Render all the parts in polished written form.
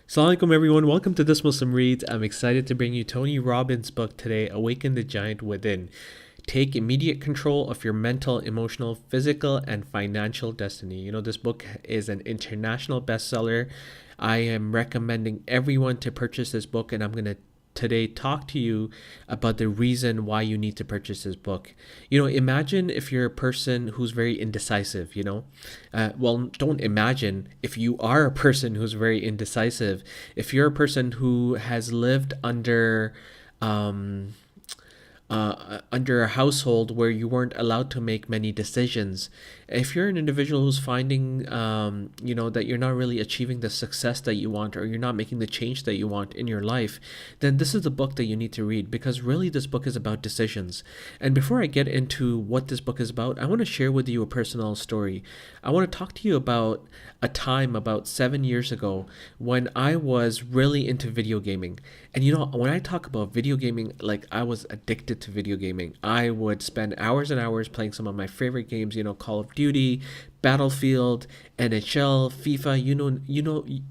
Assalamu alaikum everyone, welcome to This Muslim Reads. I'm excited to bring you Tony Robbins' book today, Awaken the Giant Within. Take immediate control of your mental, emotional, physical, and financial destiny. This book is an international bestseller. I am recommending everyone to purchase this book, and I'm going to today talk to you about the reason why you need to purchase this book. Imagine if you're a person who's very indecisive, well, don't imagine if you are a person who's very indecisive. If you're a person who has lived under a household where you weren't allowed to make many decisions, if you're an individual who's finding that you're not really achieving the success that you want, or you're not making the change that you want in your life, then this is the book that you need to read, because really this book is about decisions. And before I get into what this book is about, I want to share with you a personal story. I want to talk to you about a time about 7 years ago when I was really into video gaming. And when I talk about video gaming, like, I was addicted to video gaming. I would spend hours and hours playing some of my favorite games, Call of Duty, Battlefield, NHL, FIFA,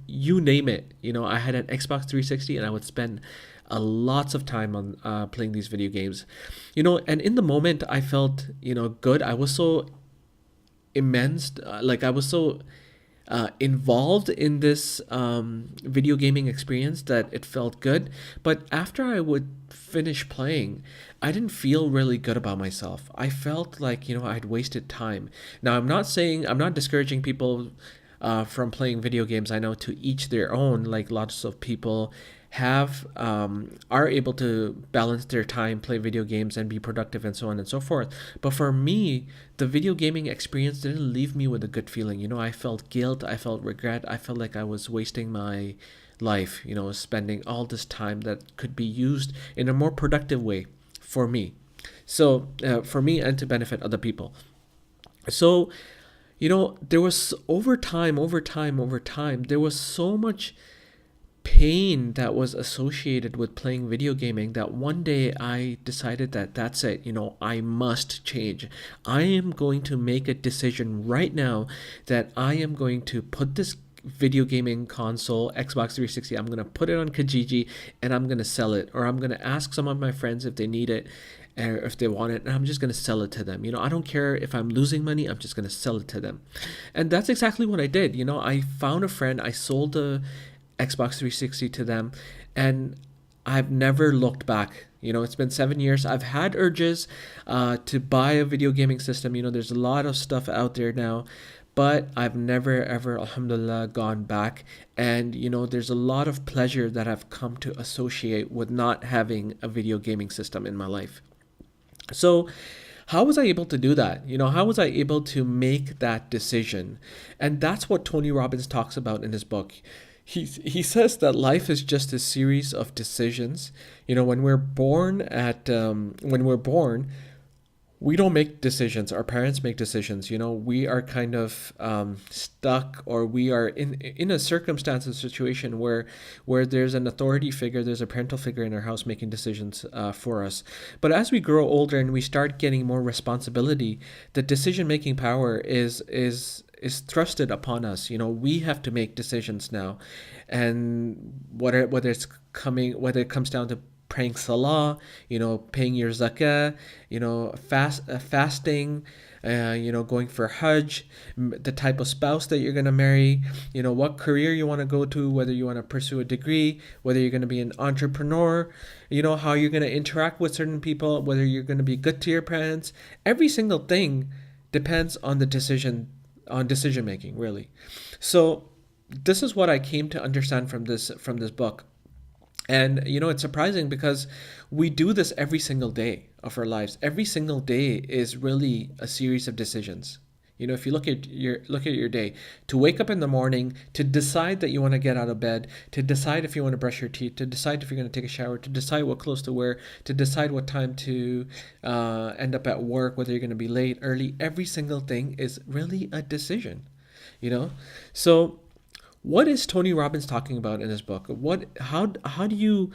you name it. I had an Xbox 360 and I would spend lots of time on playing these video games. And in the moment I felt, good. I was so immense, I was so involved in this video gaming experience that it felt good. But after I would finish playing, I didn't feel really good about myself. I felt like, I'd wasted time. Now, I'm not discouraging people from playing video games. I know, to each their own. Like, lots of people are able to balance their time, play video games, and be productive, and so on and so forth. But for me, the video gaming experience didn't leave me with a good feeling. I felt guilt, I felt regret, I felt like I was wasting my life, spending all this time that could be used in a more productive way for me. So for me, and to benefit other people. So, there was over time, there was so much pain that was associated with playing video gaming that one day I decided that that's it. I must change. I am going to make a decision right now that I am going to put this video gaming console, Xbox 360, I'm going to put it on Kijiji and I'm going to sell it, or I'm going to ask some of my friends if they need it, or if they want it, and I'm just going to sell it to them. I don't care if I'm losing money, I'm just going to sell it to them. And that's exactly what I did. I found a friend, I sold the Xbox 360 to them, and I've never looked back. It's been 7 years. I've had urges to buy a video gaming system. There's a lot of stuff out there now, but I've never ever, alhamdulillah, gone back. And there's a lot of pleasure that I've come to associate with not having a video gaming system in my life. So how was I able to do that? How was I able to make that decision? And that's what Tony Robbins talks about in his book. He says that life is just a series of decisions. When we're born, we don't make decisions. Our parents make decisions. We are kind of stuck, or we are in a circumstance, a situation where there's an authority figure, there's a parental figure in our house making decisions for us. But as we grow older and we start getting more responsibility, the decision-making power is thrusted upon us. We have to make decisions now, and whether it comes down to praying salah, paying your zakah, fasting, going for hajj, the type of spouse that you're going to marry, what career you want to go to, whether you want to pursue a degree, whether you're going to be an entrepreneur, how you're going to interact with certain people, whether you're going to be good to your parents. Every single thing depends on decision making, really. So this is what I came to understand from this book. And it's surprising because we do this every single day of our lives. Every single day is really a series of decisions. If you look at your day, to wake up in the morning, to decide that you want to get out of bed, to decide if you want to brush your teeth, to decide if you're going to take a shower, to decide what clothes to wear, to decide what time to end up at work, whether you're going to be late, early. Every single thing is really a decision. So what is Tony Robbins talking about in his book? How do you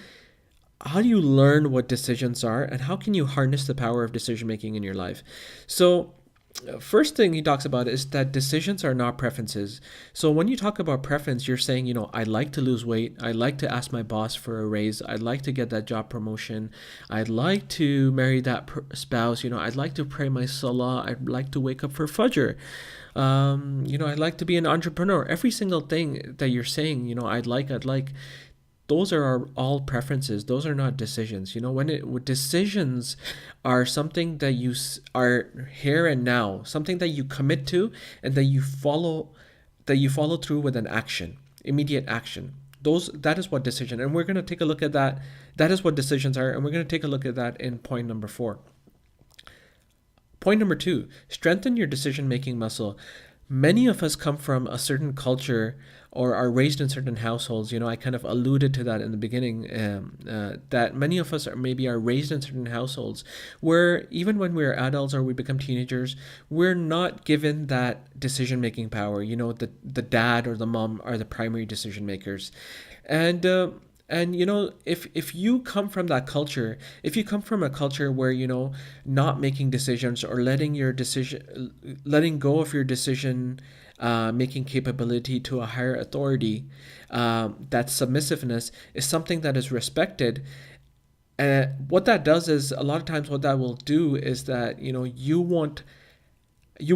learn what decisions are, and how can you harness the power of decision making in your life? So First thing he talks about is that decisions are not preferences. So when you talk about preference, you're saying, I'd like to lose weight. I'd like to ask my boss for a raise. I'd like to get that job promotion. I'd like to marry that spouse. I'd like to pray my salah. I'd like to wake up for fajr. I'd like to be an entrepreneur. Every single thing that you're saying, I'd like, those are all preferences. Those are not decisions. When decisions are something that are here and now, something that you commit to, and that you follow through with an action, immediate action. That is what decision. And we're going to take a look at that. That is what decisions are, and we're going to take a look at that in point number 4. Point number 2, strengthen your decision-making muscle. Many of us come from a certain culture or are raised in certain households. I kind of alluded to that in the beginning, that many of us are raised in certain households where even when we're adults or we become teenagers, we're not given that decision-making power. The dad or the mom are the primary decision makers. And if you come from that culture, if you come from a culture where not making decisions or letting go of your decision making capability to a higher authority, that submissiveness is something that is respected. What that does is, a lot of times what that will do is that you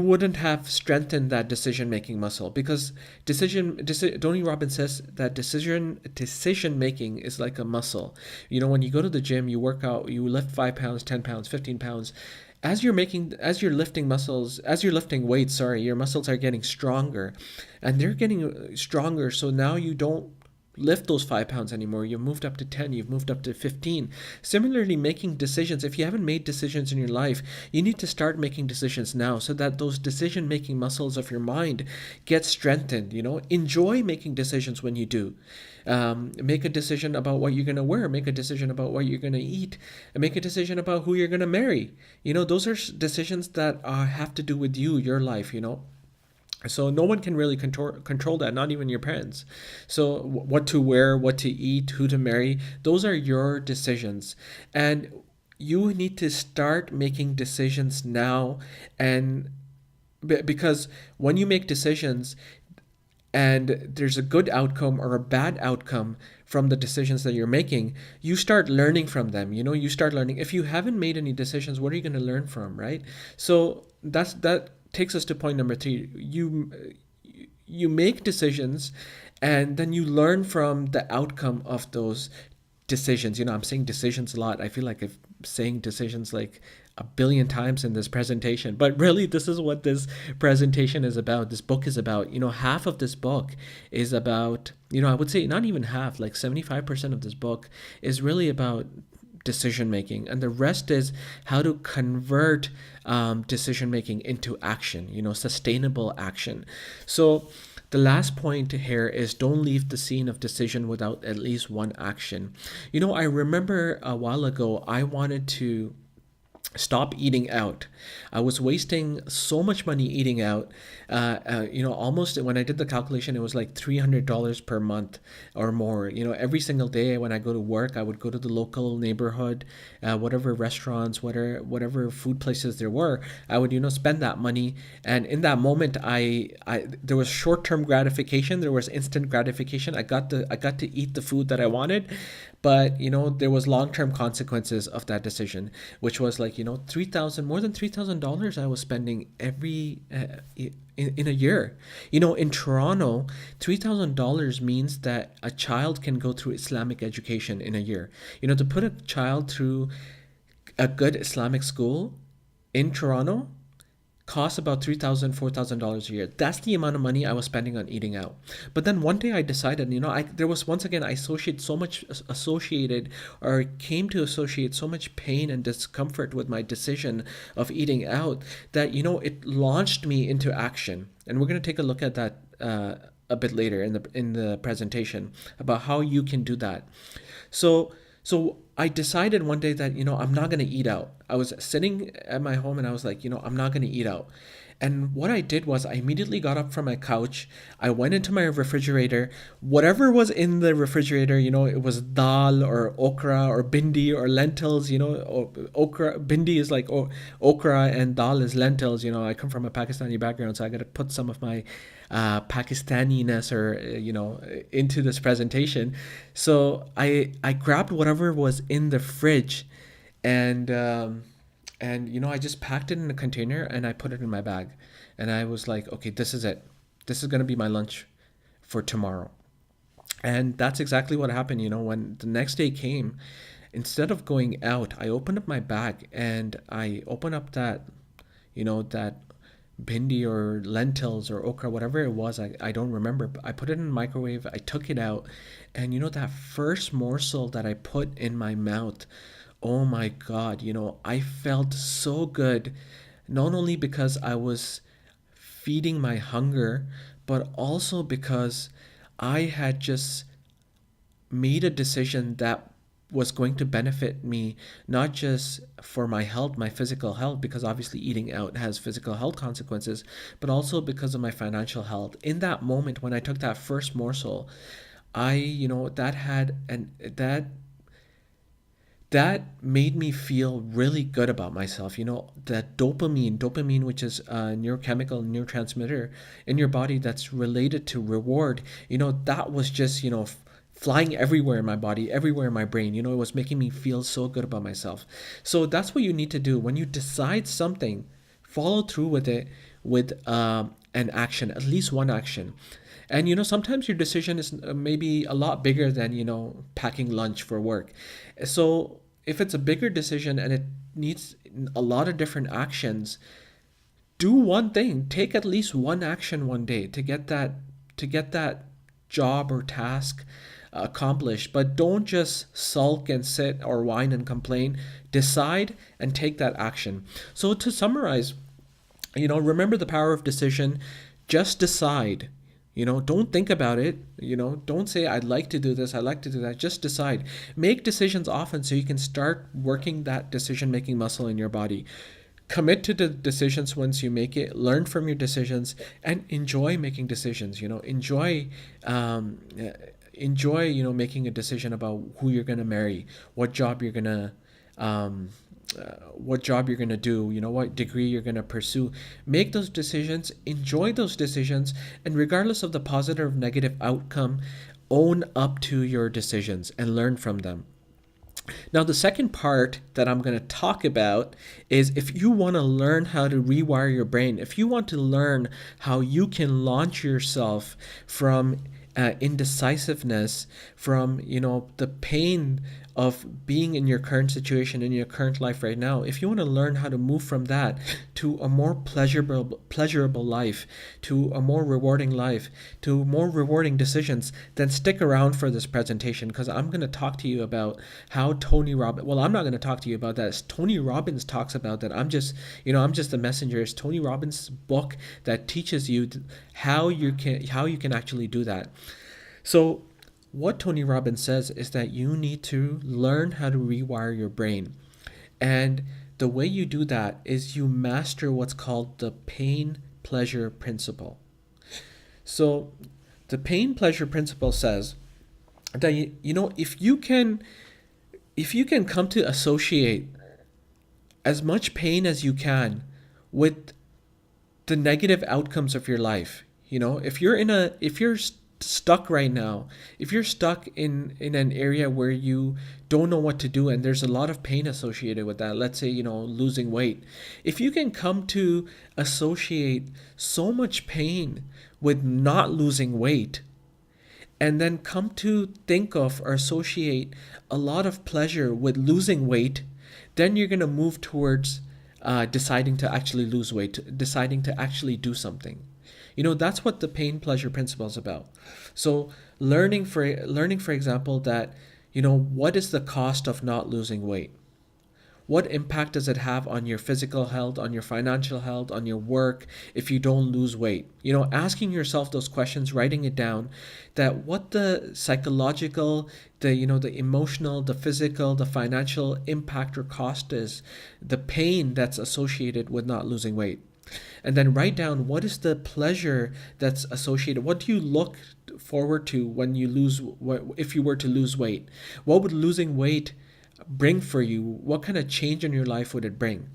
wouldn't have strengthened that decision-making muscle, because Tony Robbins says that decision making is like a muscle. When you go to the gym, you work out, you lift 5 pounds, 10 pounds, 15 pounds. As you're lifting weights, sorry, your muscles are getting stronger, and they're getting stronger. So now you don't lift those 5 pounds anymore. You've moved up to 10, you've moved up to 15. Similarly, making decisions. If you haven't made decisions in your life, you need to start making decisions now, so that those decision making muscles of your mind get strengthened. Enjoy making decisions when you do. Make a decision about what you're going to wear, make a decision about what you're going to eat, and make a decision about who you're going to marry. Those are decisions that have to do with you, your life. So no one can really control that, not even your parents. So what to wear, what to eat, who to marry, those are your decisions. And you need to start making decisions now. And because when you make decisions and there's a good outcome or a bad outcome from the decisions that you're making, you start learning from them. You start learning. If you haven't made any decisions, what are you going to learn from, right? So that takes us to point number 3. You make decisions, and then you learn from the outcome of those decisions. I'm saying decisions a lot. I feel like I'm saying decisions like a billion times in this presentation, but really this is what this presentation is about. This book is about. Half of this book is about, I would say not even half, like 75% of this book is really about decision making, and the rest is how to convert decision making into action, sustainable action. So the last point here is, don't leave the scene of decision without at least one action. I remember a while ago I wanted to stop eating out. I was wasting so much money eating out. Almost, when I did the calculation, it was like $300 per month or more. Every single day when I go to work, I would go to the local neighborhood, whatever restaurants, whatever food places there were. I would, spend that money. And in that moment, I there was short-term gratification. There was instant gratification. I got to eat the food that I wanted. But, there was long-term consequences of that decision, which was like, more than $3,000 I was spending every, in a year. In Toronto, $3,000 means that a child can go through Islamic education in a year. To put a child through a good Islamic school in Toronto costs about $3,000, $4,000 a year. That's the amount of money I was spending on eating out. But then one day I decided, there was, once again, I came to associate so much pain and discomfort with my decision of eating out that, it launched me into action. And we're going to take a look at that a bit later in the presentation about how you can do that. So I decided one day that, I'm not going to eat out. I was sitting at my home and I was like, I'm not going to eat out. And what I did was I immediately got up from my couch. I went into my refrigerator. Whatever was in the refrigerator, it was dal or okra or bindi or lentils, okra, bindi is like okra and dal is lentils. I come from a Pakistani background, so I got to put some of my Pakistaniness or, into this presentation. So I grabbed whatever was in the fridge and, I just packed it in a container and I put it in my bag. And I was like, okay, this is it. This is going to be my lunch for tomorrow. And that's exactly what happened. When the next day came, instead of going out, I opened up my bag and I opened up that bindi or lentils or okra, whatever it was. I don't remember. But I put it in the microwave. I took it out. And that first morsel that I put in my mouth, oh my God, I felt so good, not only because I was feeding my hunger, but also because I had just made a decision that was going to benefit me, not just for my health, my physical health, because obviously eating out has physical health consequences, but also because of my financial health. In that moment when I took that first morsel, that had and that made me feel really good about myself. That dopamine, which is a neurochemical neurotransmitter in your body that's related to reward, that was just, flying everywhere in my body, everywhere in my brain. It was making me feel so good about myself. So that's what you need to do. When you decide something, follow through with it with an action, at least one action. And sometimes your decision is maybe a lot bigger than packing lunch for work. So if it's a bigger decision and it needs a lot of different actions, do one thing. Take at least one action one day to get that job or task accomplished. But don't just sulk and sit or whine and complain. Decide and take that action. So to summarize, remember the power of decision. Just decide. Don't think about it. Don't say, I'd like to do this, I'd like to do that. Just decide. Make decisions often so you can start working that decision making muscle in your body. Commit to the decisions once you make it. Learn from your decisions and enjoy making decisions. Enjoy making a decision about who you're going to marry, what job you're going to do, what degree you're going to pursue. Make those decisions, enjoy those decisions, and regardless of the positive or negative outcome, own up to your decisions and learn from them. Now, the second part that I'm going to talk about is if you want to learn how to rewire your brain, if you want to learn how you can launch yourself from indecisiveness, from the pain of being in your current situation, in your current life right now, if you want to learn how to move from that to a more pleasurable life, to a more rewarding life, to more rewarding decisions, then stick around for this presentation, because I'm going to talk to you about how Tony Robbins, well, I'm not going to talk to you about that. Tony Robbins talks about that. I'm just the messenger. It's Tony Robbins' book that teaches you how you can actually do that. So what Tony Robbins says is that you need to learn how to rewire your brain. And the way you do that is you master what's called the pain-pleasure principle. So the pain-pleasure principle says that, if you can come to associate as much pain as you can with the negative outcomes of your life, if you're stuck right now, if you're stuck in an area where you don't know what to do and there's a lot of pain associated with that, let's say losing weight, if you can come to associate so much pain with not losing weight, and then come to think of or associate a lot of pleasure with losing weight, then you're going to move towards deciding to actually lose weight, deciding to actually do something. That's what the pain pleasure principle is about. So learning for example that, what is the cost of not losing weight? What impact does it have on your physical health, on your financial health, on your work if you don't lose weight? Asking yourself those questions, writing it down, that what the psychological, the emotional, the physical, the financial impact or cost is, the pain that's associated with not losing weight. And then write down what is the pleasure that's associated. What do you look forward to when you lose, if you were to lose weight? What would losing weight bring for you? What kind of change in your life would it bring?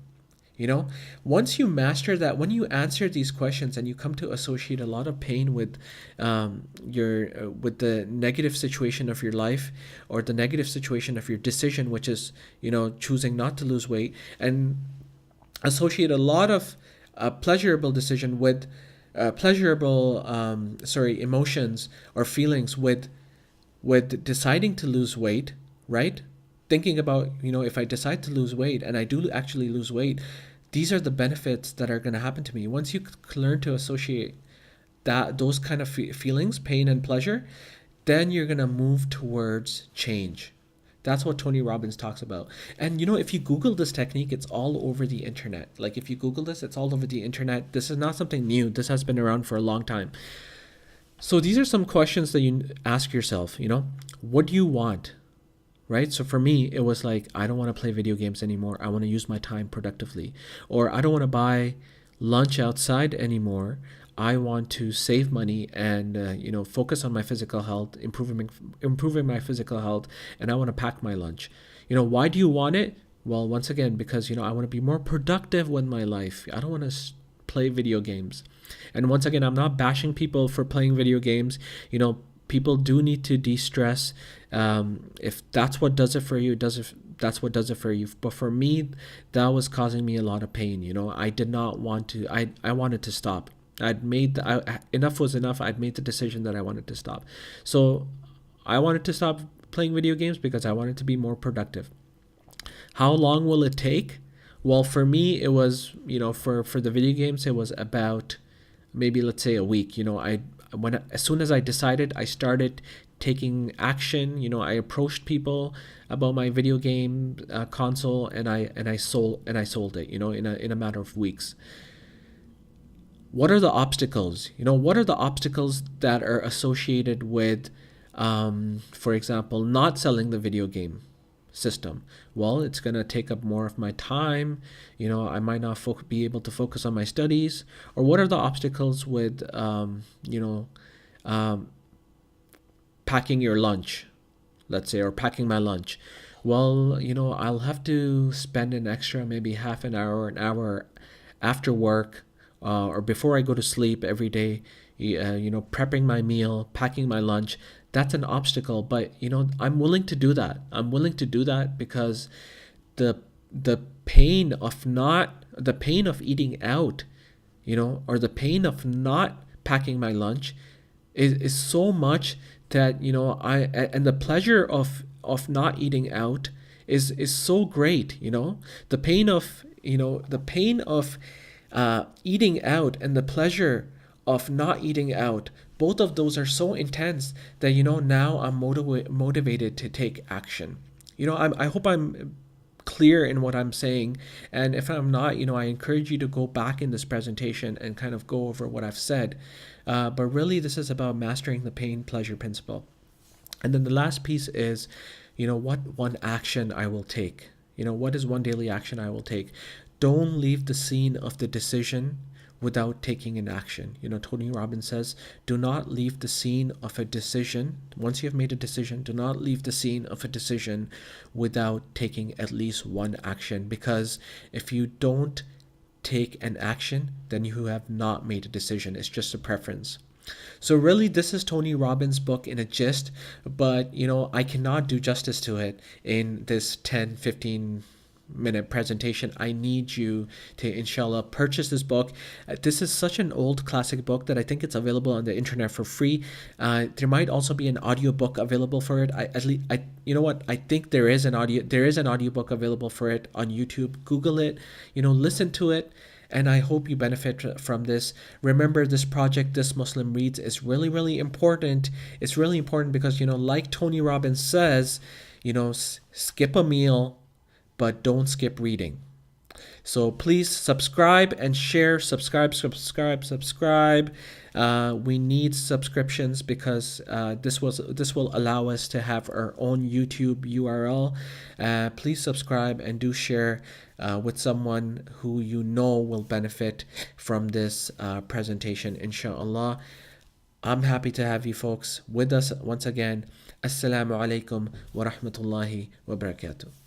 You know, once you master that, when you answer these questions and you come to associate a lot of pain with your with the negative situation of your life, or the negative situation of your decision, which is, choosing not to lose weight, and associate a lot of pleasurable decision with pleasurable emotions or feelings with deciding to lose weight, right? Thinking about, if I decide to lose weight and I do actually lose weight, these are the benefits that are going to happen to me. Once you learn to associate those kind of feelings, pain and pleasure, then you're going to move towards change. That's what Tony Robbins talks about. And if you Google this technique, it's all over the internet. Like, if you Google this, it's all over the internet. This is not something new. This has been around for a long time. So these are some questions that you ask yourself, what do you want? Right? So for me, it was like, I don't want to play video games anymore. I want to use my time productively. Or I don't want to buy lunch outside anymore. I want to save money and focus on my physical health, improving my physical health, and I want to pack my lunch. Why do you want it? Well, once again, because I want to be more productive with my life. I don't want to play video games. And once again, I'm not bashing people for playing video games. People do need to de-stress. If that's what does it for you, that's what does it for you. But for me, that was causing me a lot of pain. I did not want to. I wanted to stop. Enough was enough. I'd made the decision that I wanted to stop. So I wanted to stop playing video games because I wanted to be more productive. How long will it take? Well, for me, it was, for the video games, it was about maybe, let's say, a week. As soon as I decided, I started taking action. I approached people about my video game console, and I sold it. In a matter of weeks. What are the obstacles? What are the obstacles that are associated with, for example, not selling the video game system? Well, it's going to take up more of my time. I might not be able to focus on my studies. Or what are the obstacles with, packing your lunch, let's say, or packing my lunch? Well, I'll have to spend an extra maybe half an hour, an hour after work, or before I go to sleep every day, prepping my meal, packing my lunch. That's an obstacle, but I'm willing to do that. I'm willing to do that because the pain of eating out, or the pain of not packing my lunch is so much that and the pleasure of not eating out is so great. The pain of eating out and the pleasure of not eating out, both of those are so intense that now I'm motivated to take action. I hope I'm clear in what I'm saying, and if I'm not, I encourage you to go back in this presentation and kind of go over what I've said. But really, this is about mastering the pain pleasure principle. And then the last piece is, what one action I will take. What is one daily action I will take? Don't leave the scene of the decision without taking an action. Tony Robbins says, do not leave the scene of a decision. Once you have made a decision, do not leave the scene of a decision without taking at least one action. Because if you don't take an action, then you have not made a decision. It's just a preference. So really, this is Tony Robbins' book in a gist, but I cannot do justice to it in this 10-15 minute presentation. I need you to, inshallah, purchase this book. This is such an old classic book that I think it's available on the internet for free. There might also be an audiobook available for it. I think there is an audiobook available for it on YouTube. Google it, listen to it. And I hope you benefit from this. Remember, this project, This Muslim Reads, is really, really important. It's really important because, like Tony Robbins says, skip a meal, but don't skip reading. So please subscribe and share. Subscribe. We need subscriptions because this will allow us to have our own YouTube URL. Please subscribe and do share with someone who you know will benefit from this presentation, inshallah. I'm happy to have you folks with us once again. Assalamu alaikum wa rahmatullahi wa barakatuh.